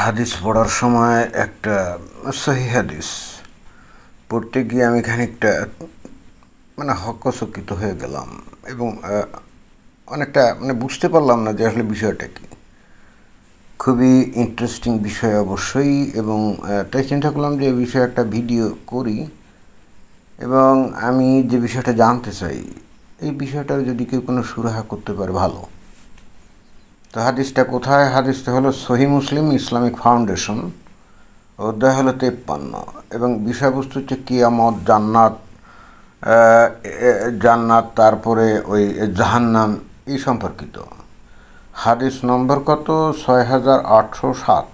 হাদিস পড়ার সময় একটা সহিহ হাদিস পড়তে গিয়ে আমি খানিকটা হকচকিত হয়ে গেলাম এবং অনেকটা বুঝতে পারলাম না যে আসলে বিষয়টা কি। খুবই ইন্টারেস্টিং বিষয় অবশ্যই, এবং তাই চিন্তা করলাম যে এই বিষয়ে একটা ভিডিও করি এবং আমি যে বিষয়টা জানতে চাই এই বিষয়টার যদি কেউ কোনো সুরাহা করতে পারে ভালো। তো হাদিসটা কোথায়? হাদিসটা হলো সহিহ মুসলিম ইসলামিক ফাউন্ডেশন, অধ্যায় হলো 53 এবং বিষয়বস্তু হচ্ছে কিয়ামত, জান্নাত তারপরে ওই জাহান্নাম এই সম্পর্কিত। হাদিস নম্বর কত? 6807।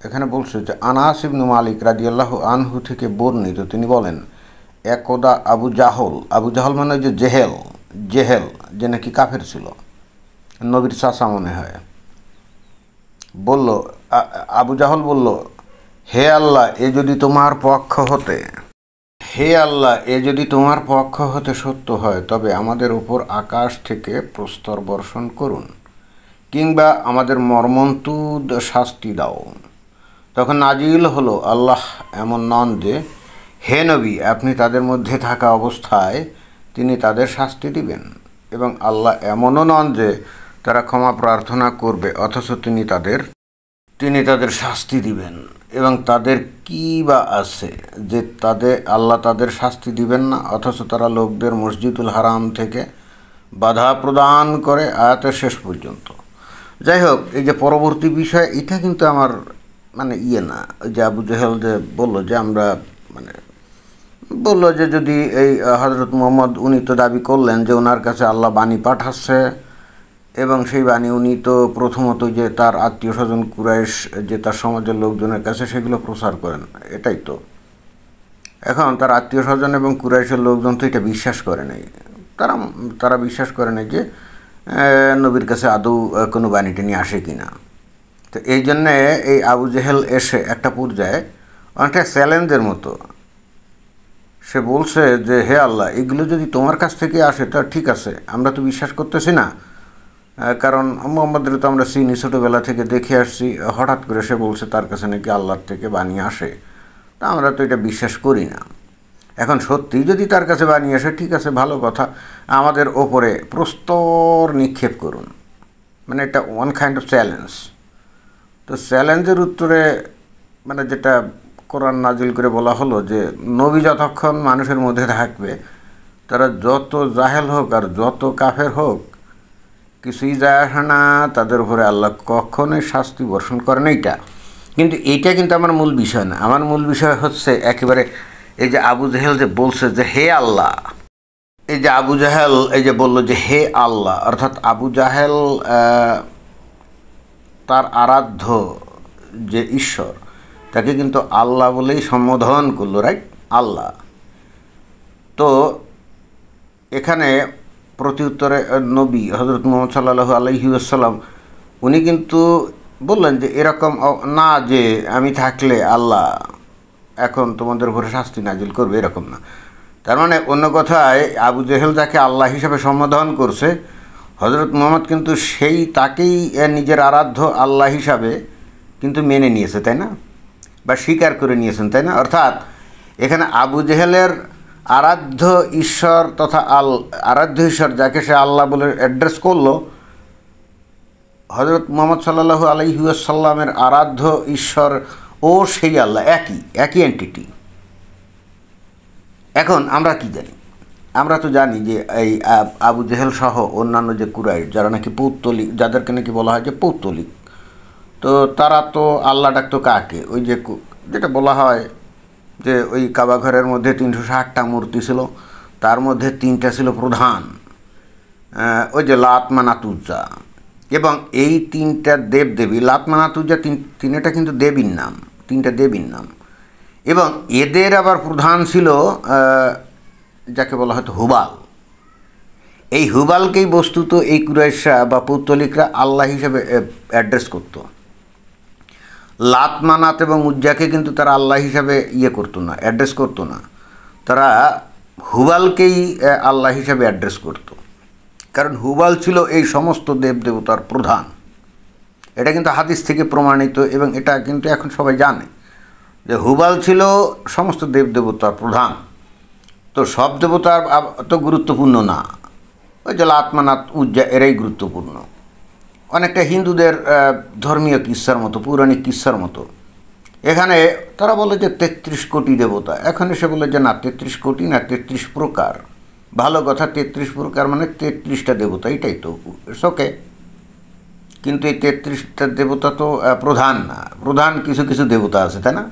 এখানে বলছে যে আনাস ইবনু মালিক রাদিয়াল্লাহু আনহু থেকে বর্ণিত, তিনি বলেন একদা আবু জাহল মানে যে জেহেল যে নাকি কাফের ছিল, নবীর চাচা মনে হয়, বলল, আবু জাহল বলল, হে আল্লাহ এ যদি তোমার পক্ষ হতে সত্য হয় তবে আমাদের উপর আকাশ থেকে প্রস্তর বর্ষণ করুন, কিংবা আমাদের মর্মন্তুদ শাস্তি দাও। তখন নাজিল হলো, আল্লাহ এমন নন যে হে নবী আপনি তাদের মধ্যে থাকা অবস্থায় তিনি তাদের শাস্তি দিবেন, এবং আল্লাহ এমনও নন যে তারা ক্ষমা প্রার্থনা করবে অথচ তিনি তাদের শাস্তি দিবেন, এবং তাদের কী বা আছে যে আল্লাহ তাদের শাস্তি দিবেন না অথচ তারা লোকদের মসজিদুল হারাম থেকে বাধা প্রদান করে, আয়াতের শেষ পর্যন্ত। যাই হোক, এই যে পরবর্তী বিষয় এটা কিন্তু আমার না, ওই যে আবু জাহেল যে বললো যে বললো যে যদি এই হজরত মুহাম্মদ, উনি তো দাবি করলেন যে ওনার কাছে আল্লাহ বাণী পাঠাচ্ছে এবং সেই বাণী উনি তো প্রথমত যে তার আত্মীয় স্বজন কুরাইশ যে তার সমাজের লোকজনের কাছে সেগুলো প্রচার করেন, এটাই তো। এখন তার আত্মীয় স্বজন এবং কুরাইশের লোকজন তো এটা বিশ্বাস করে নাই, তারা বিশ্বাস করে নাই যে নবীর কাছে আদৌ কোনো বাণীটা নিয়ে আসে কিনা। তো এই জন্যে এই আবু জেহেল এসে একটা পর্যায়ে অনেকটা চ্যালেঞ্জের মতো সে বলছে যে হে আল্লাহ এগুলো যদি তোমার কাছ থেকে আসে তা ঠিক আছে, আমরা তো বিশ্বাস করতেছি না, কারণ মোহাম্মদের তো আমরা চিনি, ছোটোবেলা থেকে দেখে আসছি। হঠাৎ করে সে বলছে তার কাছে নাকি আল্লাহর থেকে বাণী আসে, তা আমরা তো এটা বিশ্বাস করি না। এখন সত্যি যদি তার কাছে বাণী আসে ঠিক আছে, ভালো কথা, আমাদের ওপরে প্রস্তর নিক্ষেপ করুন, এটা ওয়ান কাইন্ড অফ চ্যালেঞ্জ। তো চ্যালেঞ্জের উত্তরে যেটা কোরআন নাজিল করে বলা হলো যে নবী যতক্ষণ মানুষের মধ্যে থাকবে তারা যত জাহেল হোক আর যত কাফের হোক কিছুই যায় আসে না, তাদের উপরে আল্লাহ কখনোই শাস্তি বর্ষণ করেন। এইটা কিন্তু আমার মূল বিষয় না। আমার মূল বিষয় হচ্ছে একেবারে এই যে আবু জাহেল যে বলছে যে হে আল্লাহ, এই যে আবু জাহেল এই যে বলল যে হে আল্লাহ, অর্থাৎ আবু জাহেল তার আরাধ্য যে ঈশ্বর তাকে কিন্তু আল্লাহ বলেই সম্বোধন করলো, রাইট? আল্লাহ। তো এখানে প্রতি উত্তরে নবী হজরত মুহাম্মদ সাল্লাল্লাহু আলাইহি ওয়াসাল্লাম উনি কিন্তু বললেন যে এরকম না যে আমি থাকলে আল্লাহ এখন তোমাদের উপরে শাস্তি নাজিল করবে, এরকম না। তার অন্য কথায় আবু জেহেল যাকে আল্লাহ হিসাবে সম্বোধন করছে, হজরত মুহাম্মদ কিন্তু তাকেই নিজের আরাধ্য আল্লাহ হিসাবে কিন্তু মেনে নিয়েছে, তাই না? বা স্বীকার করে নিয়েছেন, তাই না? অর্থাৎ এখানে আবু জেহেলের আরাধ্য ঈশ্বর তথা আরাধ্য ঈশ্বর যাকে সে আল্লাহ বলে অ্যাড্রেস করলো, হজরত মুহাম্মদ সাল্লাল্লাহু আলাইহি ওয়াসাল্লামের আরাধ্য ঈশ্বর ও সেই আল্লাহ একই এন্টিটি। এখন আমরা কি জানি? আমরা তো জানি যে এই আবু জেহেল সহ অন্যান্য যে কুরাইশ যারা নাকি পৌত্তলিক, যাদেরকে নাকি বলা হয় যে পৌত্তলিক, তো তারা তো আল্লাহ ডাকতো কাকে? ওই যে যেটা বলা হয় যে ওই কাবা ঘরের মধ্যে 360টা মূর্তি ছিল, তার মধ্যে 3টা ছিল প্রধান, ওই যে লাত, মানাত, উজ্জা, এবং এই 3টা দেবদেবী, লাত, মানাত, উজ্জা তিনটা কিন্তু দেবীর নাম, 3টা দেবীর নাম, এবং এদের আবার প্রধান ছিল যাকে বলা হয়তো হুবাল। এই হুবালকেই বস্তুত এই কুরাইশরা বা পৌত্তলিকরা আল্লাহ হিসেবে অ্যাড্রেস করতো। লাত, মানাত এবং উজ্জাকে কিন্তু তারা আল্লাহ হিসাবে করতো না, অ্যাড্রেস করতো না। তারা হুবালকেই আল্লাহ হিসাবে অ্যাড্রেস করত, কারণ হুবাল ছিল এই সমস্ত দেবদেবতার প্রধান। এটা কিন্তু হাদিস থেকে প্রমাণিত, এবং এটা কিন্তু এখন সবাই জানে যে হুবাল ছিল সমস্ত দেবদেবতার প্রধান। তো সব দেবতা তো গুরুত্বপূর্ণ না, ওই যে আত্মানাথ উজ্জা এরাই গুরুত্বপূর্ণ, অনেকটা হিন্দুদের ধর্মীয় কিস্সার মতো, পৌরাণিক কিস্সার মতো। এখানে তারা বলে যে 33 কোটি দেবতা, এখন এসে বলে যে না 33 কোটি না 33 প্রকার। ভালো কথা, 33 প্রকার মানে 33টা দেবতা, এটাই তো ইটস ওকে। কিন্তু এই 33টা দেবতা তো প্রধান না, প্রধান কিছু কিছু দেবতা আছে, তাই না?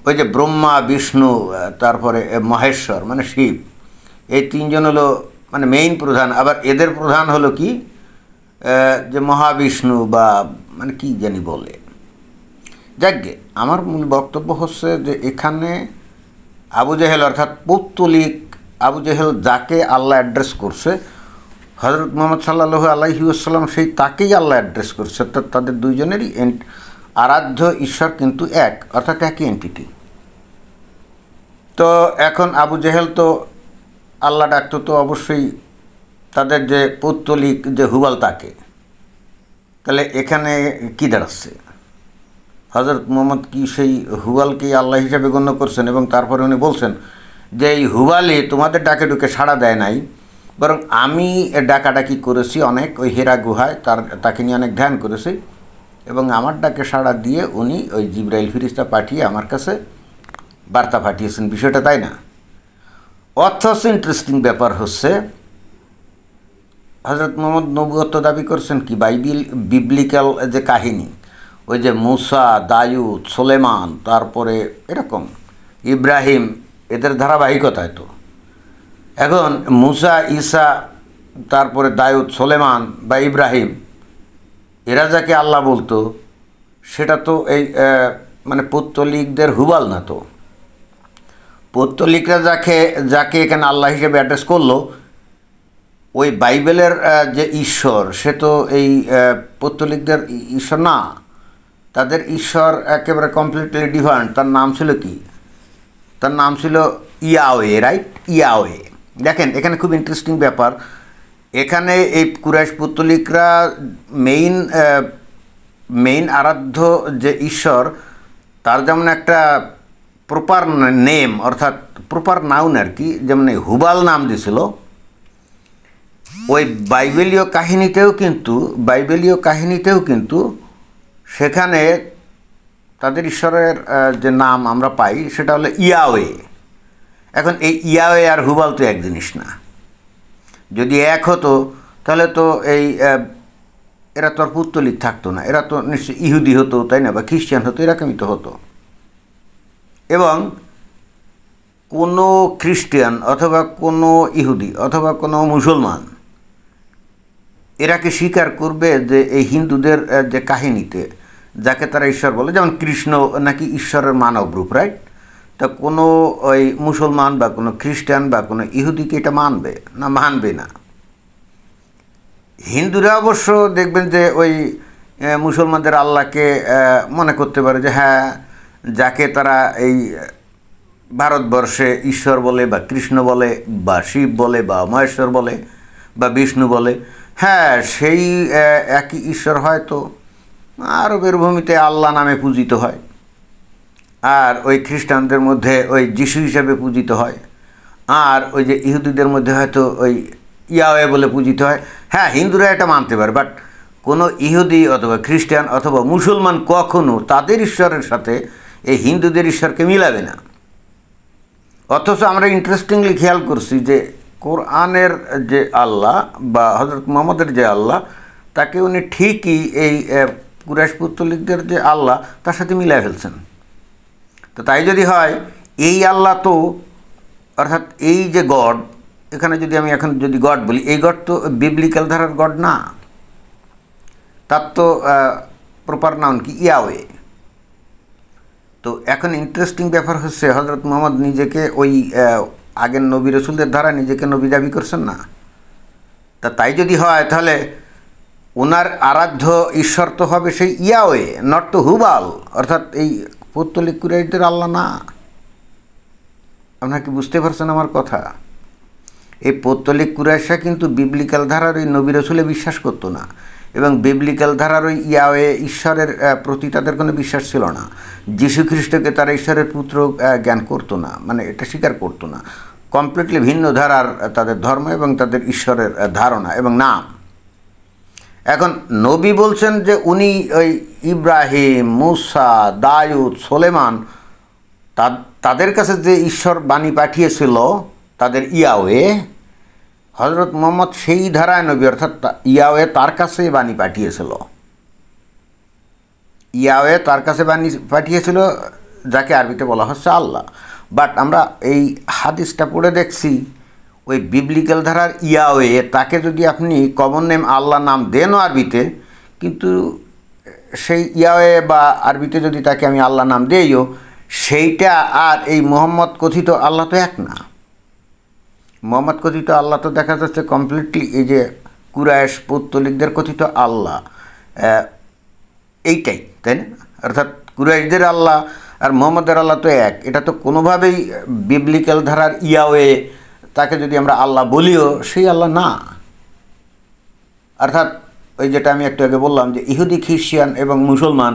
ওই যে ব্রহ্মা, বিষ্ণু, তারপরে মহেশ্বর মানে শিব, এই তিনজন হলো মানে মেইন প্রধান। আবার এদের প্রধান হলো কি যে মহাবিষ্ণু বা মানে কি জানি বলে। যাকগে, আমার মূল বক্তব্য হচ্ছে যে এখানে আবু জেহেল অর্থাৎ পৌত্তলিক আবু জেহেল যাকে আল্লাহ অ্যাড্রেস করছে, হজরত মুহাম্মদ সাল্লাল্লাহু আলাইহি ওয়াসাল্লাম সেই তাকেই আল্লাহ অ্যাড্রেস করছে। অর্থাৎ তাদের দুইজনেরই আরাধ্য ঈশ্বর কিন্তু এক, অর্থাৎ একই এন্টিটি। তো এখন আবু জেহেল তো আল্লাহ ডাকতো, তো অবশ্যই তাদের যে পৌত্তলিক যে হুবাল তাকে। তাহলে এখানে কি দাঁড়াচ্ছে? হজরত মুহাম্মদ কি সেই হুবালকেই আল্লাহ হিসাবে গণ্য করছেন? এবং তারপরে উনি বলছেন যে এই হুবালে তোমাদের ডাকে ডুকে সাড়া দেয় নাই, বরং আমি ডাকাডাকি করেছি অনেক, ওই হেরা গুহায় তাকে নিয়ে অনেক ধ্যান করেছি, এবং আমার ডাকে সাড়া দিয়ে উনি ওই জিবরাইল ফিরিস্তা পাঠিয়ে আমার কাছে বার্তা পাঠিয়েছেন, বিষয়টা তাই না? অথচ ইন্টারেস্টিং ব্যাপার হচ্ছে হজরত মুহাম্মদ নবুয়ত্ব দাবি করছেন কি বিবলিক্যাল যে কাহিনী, ওই যে মুসা, দাউদ, সুলেমান, তারপরে এরকম ইব্রাহিম, এদের ধারাবাহিকতায়। তো এখন মুসা, ঈসা, তারপরে দাউদ, সুলেমান বা ইব্রাহিম, এরা যাকে আল্লাহ বলতো সেটা তো এই মানে পৌত্তলিকদের হুবাল না। তো পৌত্তলিকরা যাকে এখানে আল্লাহ হিসেবে অ্যাড্রেস করলো, ওই বাইবেলের যে ঈশ্বর সে তো এই পৌত্তলিকদের ঈশ্বর না, তাদের ঈশ্বর একেবারে কমপ্লিটলি ডিফারেন্ট। তার নাম ছিল কি? তার নাম ছিল ইয়াওয়ে, রাইট? ইয়াওয়ে। দেখেন এখানে খুব ইন্টারেস্টিং ব্যাপার, এখানে এই কুরাইশ পৌত্তলিকরা মেইন আরাধ্য যে ঈশ্বর, তার যেমন একটা প্রপার নেম অর্থাৎ প্রপার নাউন আর কি, যেমন হুবাল নাম দিয়েছিল, ওই বাইবেলীয় কাহিনীতেও কিন্তু সেখানে তাদের ঈশ্বরের যে নাম আমরা পাই সেটা হলো ইয়াওয়ে। এখন এই ইয়াওয়ে আর হুবাল তো এক জিনিস না। যদি এক হতো তাহলে তো এরা তো আর পৌত্তলিক থাকতো না, এরা তো নিশ্চয়ই ইহুদি হতো, তাই না? বা খ্রিস্টান হতো, এরকমই তো হতো। এবং কোনো খ্রিস্টান অথবা কোনো ইহুদি অথবা কোনো মুসলমান এরা কি স্বীকার করবে যে এই হিন্দুদের যে কাহিনীতে যাকে তারা ঈশ্বর বলে, যেমন কৃষ্ণ নাকি ঈশ্বরের মানব রূপ, রাইট? তা কোনো ওই মুসলমান বা কোনো খ্রিস্টান বা কোনো ইহুদিকে এটা মানবে না? মানবে না। হিন্দুরা অবশ্য দেখবেন যে ওই মুসলমানদের আল্লাহকে মনে করতে পারে যে হ্যাঁ, যাকে তারা এই ভারতবর্ষে ঈশ্বর বলে বা কৃষ্ণ বলে বা শিব বলে বা মহেশ্বর বলে বা বিষ্ণু বলে, হ্যাঁ সেই একই ঈশ্বর হয়তো আরবের ভূমিতে আল্লাহ নামে পূজিত হয়, আর ওই খ্রিস্টানদের মধ্যে ওই যিশু হিসাবে পূজিত হয়, আর ওই যে ইহুদিদের মধ্যে হয়তো ওই ইয়াওয়ে বলে পূজিত হয়। হ্যাঁ, হিন্দুরা এটা মানতে পারে, বাট কোনো ইহুদি অথবা খ্রিস্টান অথবা মুসলমান কখনো তাদের ঈশ্বরের সাথে এই হিন্দুদের ঈশ্বরকে মিলাবে না। অথচ আমরা ইন্টারেস্টিংলি খেয়াল করছি যে কোরআনের যে আল্লাহ বা হজরত মুহাম্মদের যে আল্লাহ, তাকে উনি ঠিকই এই কুরাইশ পৌত্তলিকদের যে আল্লাহ তার সাথে মিলাই ফেলছেন। তো তাই যদি হয়, এই আল্লাহ তো অর্থাৎ এই যে গড, এখানে যদি আমি এখন যদি গড বলি, এই গড তো বিবলিক্যাল ধারার গড না, তার তো প্রপার নাউন কি? ইয়াওয়ে। তো এখন ইন্টারেস্টিং ব্যাপার হচ্ছে হজরত মুহাম্মদ নিজেকে ওই আগের নবী রসুলদের ধারা নিজেকে নবী দাবি করছেন না। তা তাই যদি হয় তাহলে ওনার আরাধ্য ঈশ্বর তো হবে সেই ইয়াওয়ে, নট তো হুবাল, অর্থাৎ এই পৌত্তলিক কুরাইশদের আল্লাহ না। আপনারা কি বুঝতে পারছেন আমার কথা? এই পৌত্তলিক কুরাইশরা কিন্তু বিবলিক্যাল ধারার ওই নবী রসুলে বিশ্বাস করতো না, এবং বিবলিক্যাল ধারার ওই ইয়াওয়ে ঈশ্বরের প্রতি তাদের কোনো বিশ্বাস ছিল না। যীশু খ্রিস্টকে তারা ঈশ্বরের পুত্র জ্ঞান করতো না, মানে এটা স্বীকার করতো না। কমপ্লিটলি ভিন্ন ধারার তাদের ধর্ম এবং তাদের ঈশ্বরের ধারণা এবং নাম। এখন নবী বলছেন যে উনি ওই ইব্রাহিম, মুসা, দাউদ, সুলেমান তাদের কাছে যে ঈশ্বর বাণী পাঠিয়েছিল তাদের ইয়াওয়ে, হজরত মুহাম্মদ সেই ধারায় নবী, অর্থাৎ ইয়াওয়ে তার কাছে বাণী পাঠিয়েছিল। ইয়াওয়ে তার কাছে বাণী পাঠিয়েছিল, যাকে আরবিতে বলা হচ্ছে আল্লাহ। বাট আমরা এই হাদিসটা পড়ে দেখছি ওই বিবলিক্যাল ধারার ইয়াওয়ে তাকে যদি আপনি কমন নেম আল্লাহ নাম দেনও আরবিতে, কিন্তু সেই ইয়াওয়ে বা আরবিতে যদি তাকে আমি আল্লাহ নাম দেইও, সেইটা আর এই মুহাম্মদ কথিত আল্লাহ তো এক না। মুহাম্মদ কথিত আল্লাহ তো দেখা যাচ্ছে কমপ্লিটলি এই যে কুরাইশ পৌত্তলিকদের কথিত আল্লাহ এইটাই, তাই না? অর্থাৎ কুরাইশদের আল্লাহ আর মুহাম্মদের আল্লাহ তো এক। এটা তো কোনোভাবেই বিবলিক্যাল ধারার ইয়াওয়ে তাকে যদি আমরা আল্লাহ বলিও সেই আল্লাহ না। অর্থাৎ ওই যেটা আমি একটু আগে বললাম যে ইহুদি, খ্রিস্টান এবং মুসলমান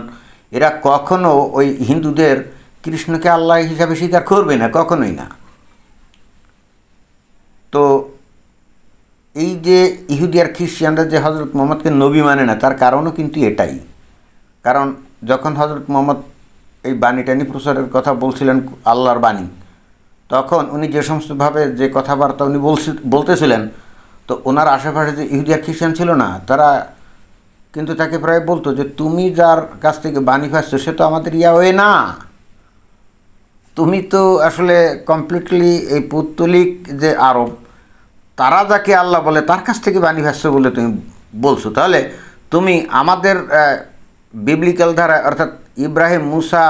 এরা কখনো ওই হিন্দুদের কৃষ্ণকে আল্লাহ হিসাবে স্বীকার করবে না, কখনোই না। তো এই যে ইহুদি আর খ্রিস্টানরা যে হজরত মুহাম্মদকে নবী মানে না, তার কারণও কিন্তু এটাই। কারণ যখন হজরত মুহাম্মদ এই বাণীটা নিয়ে প্রচারের কথা বলছিলেন, আল্লাহর বাণী, তখন উনি যে সমস্তভাবে যে কথাবার্তা উনি বলতেছিলেন, তো ওনার আশেপাশে যে ইহুদি আর খ্রিস্টান ছিল না, তারা কিন্তু তাকে প্রায় বলতো যে তুমি যার কাছ থেকে বাণী পাচ্ছ সে তো আমাদের ইয়াওয়ে না, তুমি তো আসলে কমপ্লিটলি এই পৌত্তলিক যে আরব তারা যাকে আল্লাহ বলে তার কাছ থেকে বাণী পাচ্ছ বলে তুমি বলছো, তাহলে তুমি আমাদের বিবলিক্যাল ধারা অর্থাৎ ইব্রাহিম, মুসা,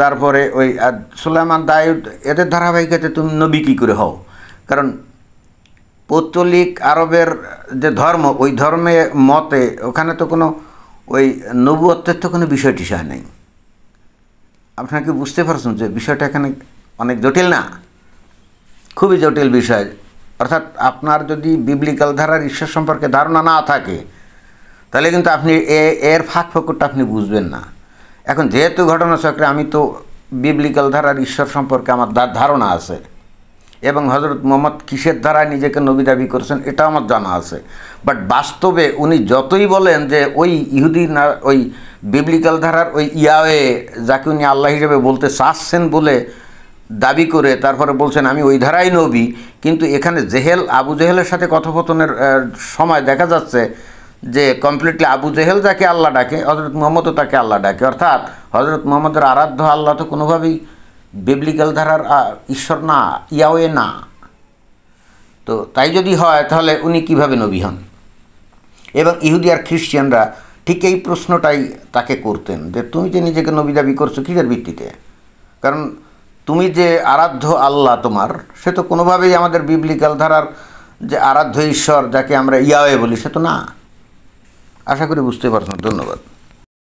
তারপরে ওই সুলাইমান, দাউদ এদের ধারাবাহিকতায় তুমি নবী কী করে হও? কারণ পৌত্তলিক আরবের যে ধর্ম, ওই ধর্মে মতে ওখানে তো কোনো ওই নবুয়ত্বের তো কোনো বিষয় টিষয় নেই। আপনারা কি বুঝতে পারছেন যে বিষয়টা এখানে অনেক জটিল না? খুবই জটিল বিষয়। অর্থাৎ আপনার যদি বিবলিক্যাল ধারার ঈশ্বর সম্পর্কে ধারণা না থাকে, তাহলে কিন্তু আপনি এর ফাঁক ফোকরটা আপনি বুঝবেন না। এখন যেহেতু ঘটনাচক্রে আমি তো বিবলিক্যাল ধারার ঈশ্বর সম্পর্কে আমার ধারণা আছে, এবং হজরত মুহাম্মদ কিসের ধারায় নিজেকে নবী দাবি করেছেন এটা আমার জানা আছে। বাট বাস্তবে উনি যতই বলেন যে ওই ইহুদি না ওই বিবলিক্যাল ধারার ওই ইয়াওয়ে যাকে উনি আল্লাহ হিসেবে বলতে চাচ্ছেন বলে দাবি করে তারপরে বলছেন আমি ওই ধারাই নবী, কিন্তু এখানে আবু জেহেলের সাথে কথোপকথনের সময় দেখা যাচ্ছে যে কমপ্লিটলি আবু জেহেল যাকে আল্লাহ ডাকে, হজরত মুহাম্মদও তাকে আল্লাহ ডাকে। অর্থাৎ হজরত মুহাম্মদের আরাধ্য আল্লাহ তো কোনোভাবেই বিবলিক্যাল ধারার ঈশ্বর না, ইয়াওয়ে না। তো তাই যদি হয় তাহলে উনি কিভাবে নবী হন? এবং ইহুদি আর খ্রিস্টানরা ঠিক এই প্রশ্নটাই তাকে করতেন যে তুমি যে নিজেকে নবী দাবি করছো কিসের ভিত্তিতে? কারণ তুমি যে আরাধ্য আল্লাহ তোমার, সে তো কোনোভাবেই আমাদের বিবলিক্যাল ধারার যে আরাধ্য ঈশ্বর যাকে আমরা ইয়াওয়ে বলি সে তো না। আশা করি বুঝতে পারছেন। ধন্যবাদ।